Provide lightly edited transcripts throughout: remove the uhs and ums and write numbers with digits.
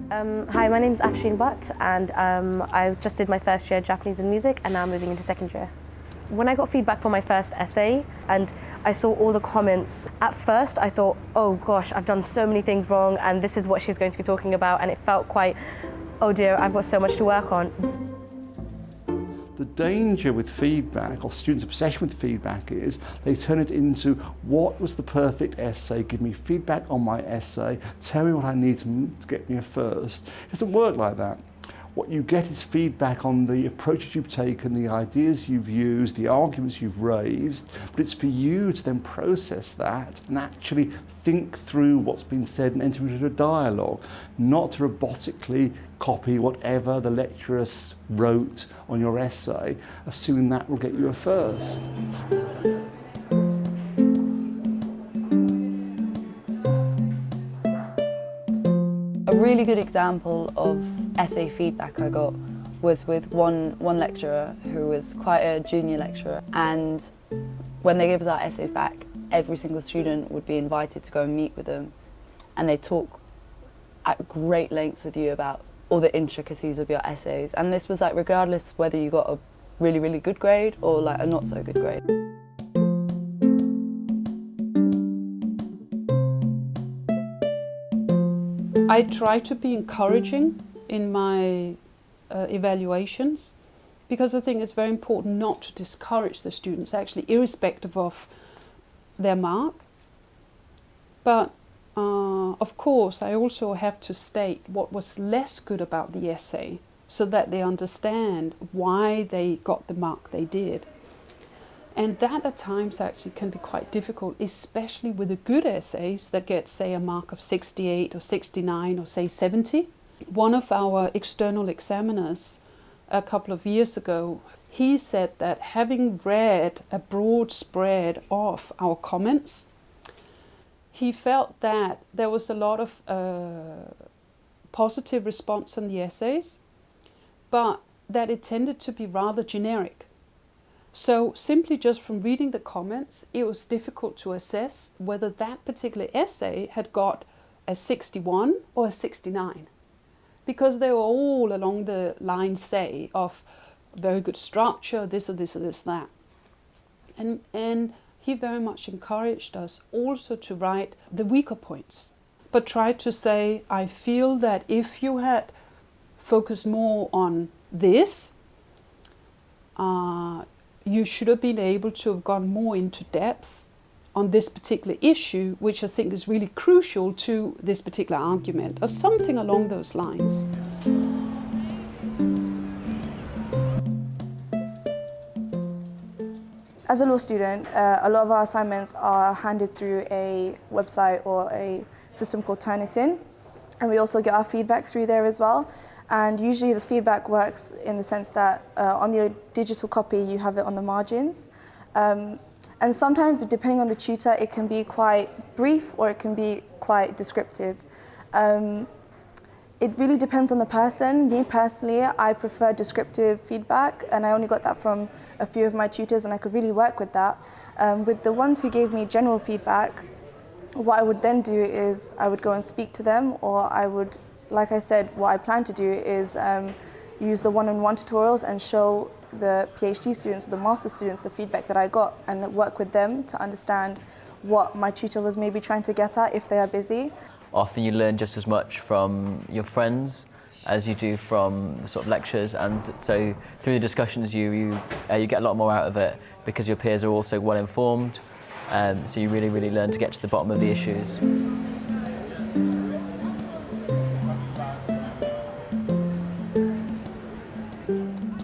Hi, my name's Afshin Butt, and I just did my first year Japanese and music, and now I'm moving into second year. When I got feedback for my first essay and I saw all the comments, at first I thought, oh gosh, I've done so many things wrong and this is what she's going to be talking about, and it felt quite, oh dear, I've got so much to work on. The danger with feedback, or students' obsession with feedback, is they turn it into, what was the perfect essay? Give me feedback on my essay, tell me what I need to get me a first. It doesn't work like that. What you get is feedback on the approaches you've taken, the ideas you've used, the arguments you've raised, but it's for you to then process that and actually think through what's been said and enter into a dialogue, not to robotically copy whatever the lecturer wrote on your essay, assuming that will get you a first. A really good example of essay feedback I got was with one lecturer who was quite a junior lecturer, and when they gave us our essays back, every single student would be invited to go and meet with them, and they talk at great lengths with you about all the intricacies of your essays, and this was like regardless whether you got a really, really good grade or like a not so good grade. I try to be encouraging in my evaluations, because I think it's very important not to discourage the students, actually, irrespective of their mark. But of course, I also have to state what was less good about the essay so that they understand why they got the mark they did. And that at times actually can be quite difficult, especially with the good essays that get, say, a mark of 68 or 69 or say 70. One of our external examiners a couple of years ago, he said that having read a broad spread of our comments, he felt that there was a lot of positive response in the essays, but that it tended to be rather generic. So simply just from reading the comments, it was difficult to assess whether that particular essay had got a 61 or a 69. Because they were all along the line, say, of very good structure, this or this or this, that. And he very much encouraged us also to write the weaker points, but try to say, I feel that if you had focused more on this, you should have been able to have gone more into depth on this particular issue, which I think is really crucial to this particular argument, or something along those lines. As a law student, a lot of our assignments are handed through a website or a system called Turnitin, and we also get our feedback through there as well. And usually the feedback works in the sense that on your digital copy you have it on the margins. And sometimes, depending on the tutor, it can be quite brief or it can be quite descriptive. It really depends on the person. Me personally, I prefer descriptive feedback, and I only got that from a few of my tutors, and I could really work with that. With the ones who gave me general feedback, what I would then do is I would go and speak to them, or I would, like I said, what I plan to do is use the one-on-one tutorials and show the PhD students or the master students the feedback that I got, and work with them to understand what my tutor was maybe trying to get at if they are busy. Often you learn just as much from your friends as you do from the sort of lectures, and so through the discussions you get a lot more out of it because your peers are also well informed, so you really learn to get to the bottom of the issues.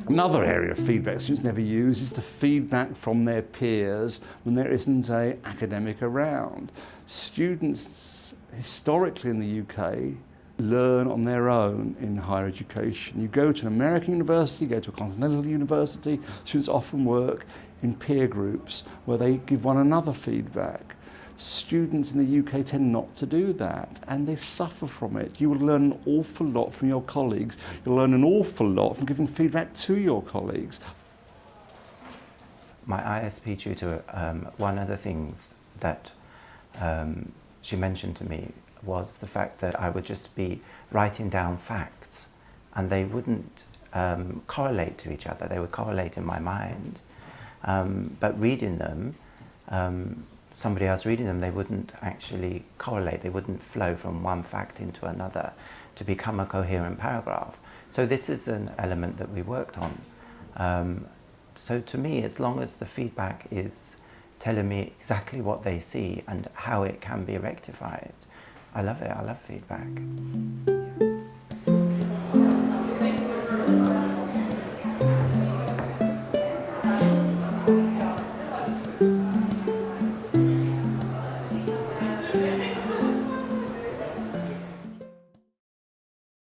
Another area of feedback students never use is the feedback from their peers when there isn't an academic around. Students historically in the UK learn on their own in higher education. You go to an American university, you go to a continental university, students often work in peer groups where they give one another feedback. Students in the UK tend not to do that, and they suffer from it. You will learn an awful lot from your colleagues. You'll learn an awful lot from giving feedback to your colleagues. My ISP tutor, one of the things that she mentioned to me was the fact that I would just be writing down facts and they wouldn't correlate to each other. They would correlate in my mind, but reading them, somebody else reading them, they wouldn't actually correlate. They wouldn't flow from one fact into another to become a coherent paragraph. So this is an element that we worked on. So to me, as long as the feedback is telling me exactly what they see and how it can be rectified, I love it. I love feedback.